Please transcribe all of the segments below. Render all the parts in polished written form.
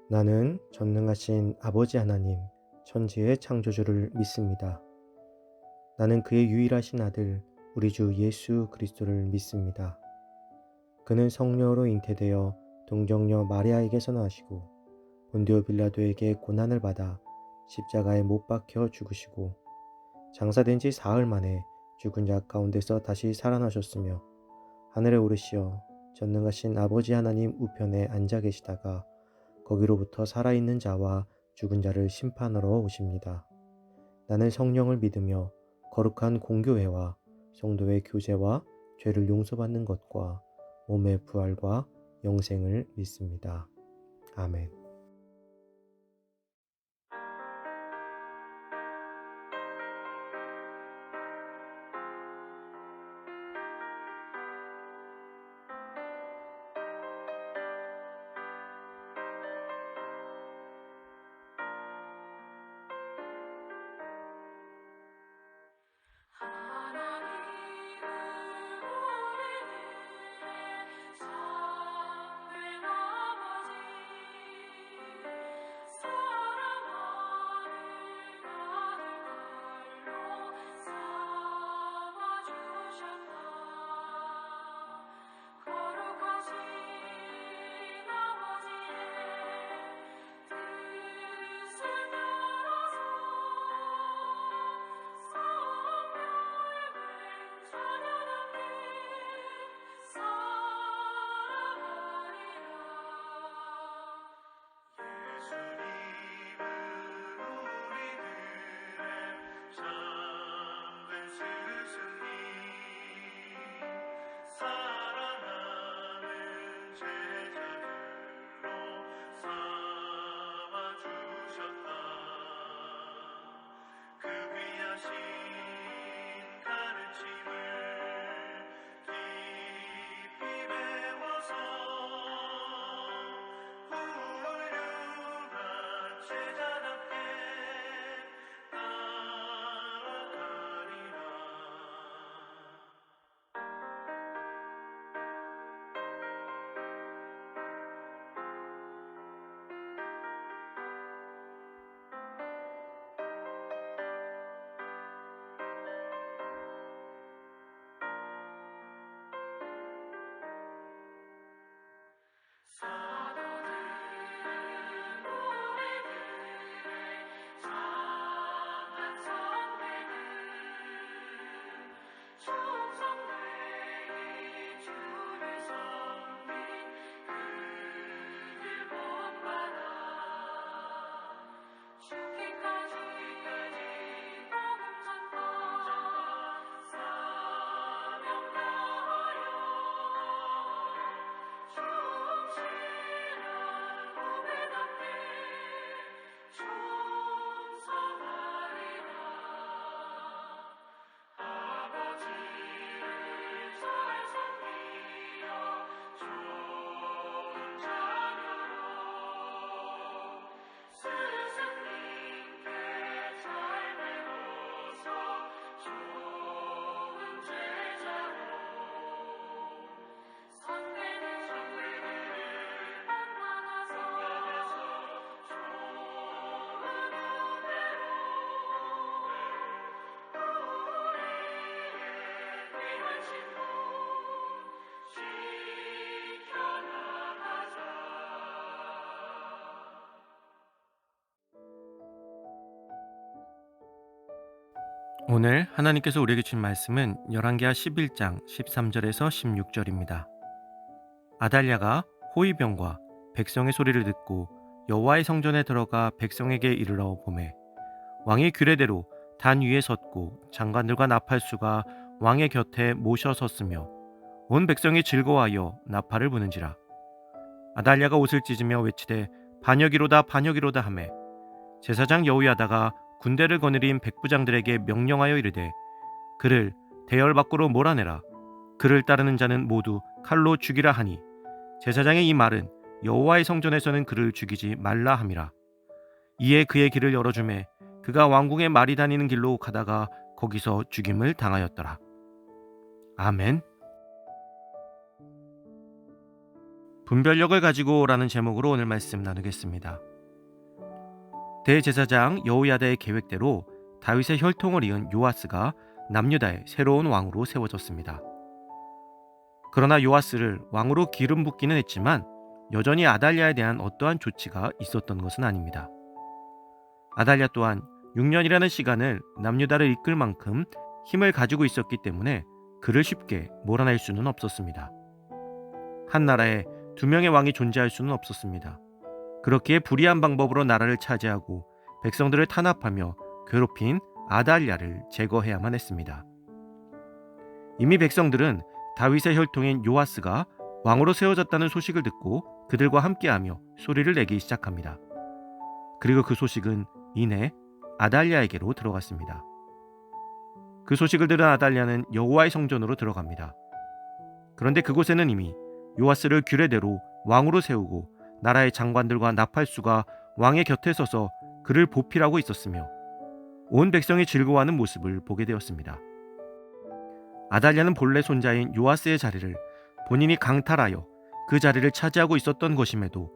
나는 전능하신 아버지 하나님, 천지의 창조주를 믿습니다. 나는 그의 유일하신 아들, 우리 주 예수 그리스도를 믿습니다. 그는 성령으로 잉태되어 동정녀 마리아에게서 나시고 본디오 빌라도에게 고난을 받아 십자가에 못 박혀 죽으시고 장사된 지 사흘 만에 죽은 자 가운데서 다시 살아나셨으며 하늘에 오르시어 전능하신 아버지 하나님 우편에 앉아 계시다가 거기로부터 살아있는 자와 죽은 자를 심판하러 오십니다. 나는 성령을 믿으며 거룩한 공교회와 성도의 교제와 죄를 용서받는 것과 몸의 부활과 영생을 믿습니다. 아멘. 하나님은 우리들의 참된 아버지, 사랑하는 아들들로 삼아주셨다. 거룩하신 아버지의 뜻을 따라서 성령을 자녀답게 살아가리라. 예수님은 우리들의 참된 스승님, 사랑하는 제자들로 삼아주셨다. 그 귀하신 가르침을 깊이 배워서 훌륭한 제자답게 나아가리라. 사도들은 우리들의 참된 선배들, 충성되이 주를 섬긴 그들 본받아 죽기까지 복음 전파 사명 다하여 충실한 후배답게 충성하리라. 아버지를 잘 섬기어 좋은 자녀로 스승님께 잘 배워서 좋은 제자로 선배들을 만나서 좋은 후배로 우리의 귀한 신분 지켜나가자. 오늘 하나님께서 우리에게 주신 말씀은 열왕기하 11장 13절에서 16절입니다. 아달랴가 호위병과 백성의 소리를 듣고 여호와의 성전에 들어가 백성에게 이르러 보매 왕이 규례대로 단 위에 섰고 장관들과 나팔수가 왕의 곁에 모셔 섰으며 온 백성이 즐거워하여 나팔을 부는지라. 아달랴가 옷을 찢으며 외치되 반역이로다 반역이로다 하매 제사장 여호야다가 군대를 거느린 백부장들에게 명령하여 이르되 그를 대열 밖으로 몰아내라. 그를 따르는 자는 모두 칼로 죽이라 하니 제사장의 이 말은 여호와의 성전에서는 그를 죽이지 말라 함이라. 이에 그의 길을 열어주매 그가 왕궁에 말이 다니는 길로 가다가 거기서 죽임을 당하였더라. 아멘. 분별력을 가지고라는 제목으로 오늘 말씀 나누겠습니다. 대제사장 여호야다의 계획대로 다윗의 혈통을 이은 요아스가 남유다의 새로운 왕으로 세워졌습니다. 그러나 요아스를 왕으로 기름 붓기는 했지만 여전히 아달랴에 대한 어떠한 조치가 있었던 것은 아닙니다. 아달랴 또한 6년이라는 시간을 남유다를 이끌 만큼 힘을 가지고 있었기 때문에 그를 쉽게 몰아낼 수는 없었습니다. 한 나라에 두 명의 왕이 존재할 수는 없었습니다. 그렇기에 불의한 방법으로 나라를 차지하고 백성들을 탄압하며 괴롭힌 아달랴를 제거해야만 했습니다. 이미 백성들은 다윗의 혈통인 요아스가 왕으로 세워졌다는 소식을 듣고 그들과 함께하며 소리를 내기 시작합니다. 그리고 그 소식은 이내 아달랴에게로 들어갔습니다. 그 소식을 들은 아달랴는 여호와의 성전으로 들어갑니다. 그런데 그곳에는 이미 요아스를 규례대로 왕으로 세우고 나라의 장관들과 나팔수가 왕의 곁에 서서 그를 보필하고 있었으며 온 백성이 즐거워하는 모습을 보게 되었습니다. 아달랴는 본래 손자인 요아스의 자리를 본인이 강탈하여 그 자리를 차지하고 있었던 것임에도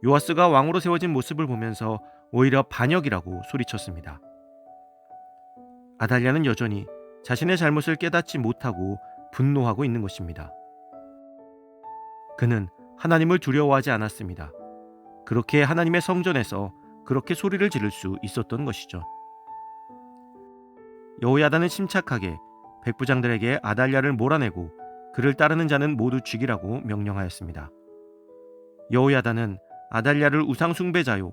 요아스가 왕으로 세워진 모습을 보면서 오히려 반역이라고 소리쳤습니다. 아달랴는 여전히 자신의 잘못을 깨닫지 못하고 분노하고 있는 것입니다. 그는 하나님을 두려워하지 않았습니다. 그렇게 하나님의 성전에서 그렇게 소리를 지를 수 있었던 것이죠. 여호야다는 침착하게 백부장들에게 아달랴를 몰아내고 그를 따르는 자는 모두 죽이라고 명령하였습니다. 여호야다는 아달랴를 우상 숭배자요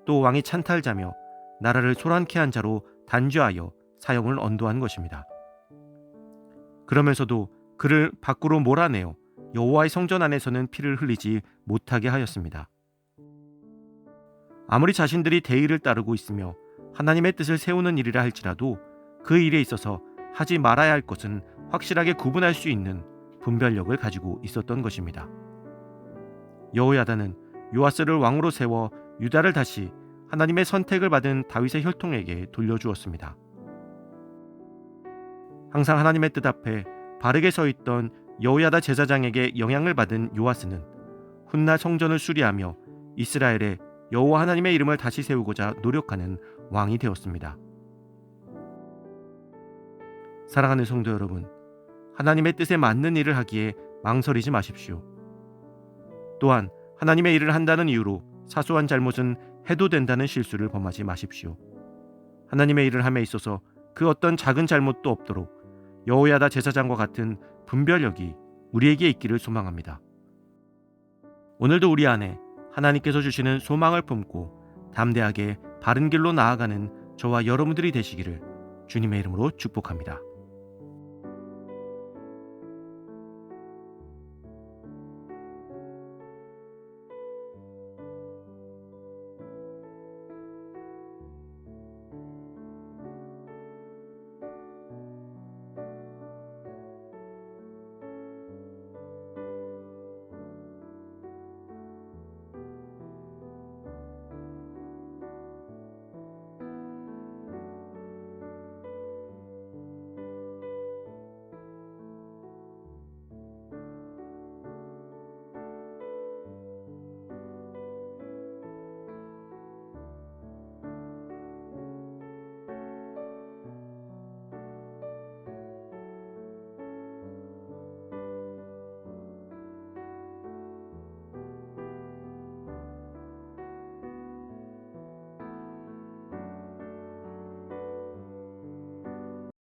또 왕이 찬탈자며 나라를 소란케 한 자로 단죄하여 사형을 언도한 것입니다. 그러면서도 그를 밖으로 몰아내어 여호와의 성전 안에서는 피를 흘리지 못하게 하였습니다. 아무리 자신들이 대의를 따르고 있으며 하나님의 뜻을 세우는 일이라 할지라도 그 일에 있어서 하지 말아야 할 것은 확실하게 구분할 수 있는 분별력을 가지고 있었던 것입니다. 여호야다는 요아스를 왕으로 세워 유다를 다시 하나님의 선택을 받은 다윗의 혈통에게 돌려주었습니다. 항상 하나님의 뜻 앞에 바르게 서 있던 여호야다 제사장에게 영향을 받은 요아스는 훗날 성전을 수리하며 이스라엘에 여호와 하나님의 이름을 다시 세우고자 노력하는 왕이 되었습니다. 사랑하는 성도 여러분, 하나님의 뜻에 맞는 일을 하기에 망설이지 마십시오. 또한 하나님의 일을 한다는 이유로 사소한 잘못은 해도 된다는 실수를 범하지 마십시오. 하나님의 일을 함에 있어서 그 어떤 작은 잘못도 없도록 여호야다 제사장과 같은 분별력이 우리에게 있기를 소망합니다. 오늘도 우리 안에 하나님께서 주시는 소망을 품고 담대하게 바른 길로 나아가는 저와 여러분들이 되시기를 주님의 이름으로 축복합니다.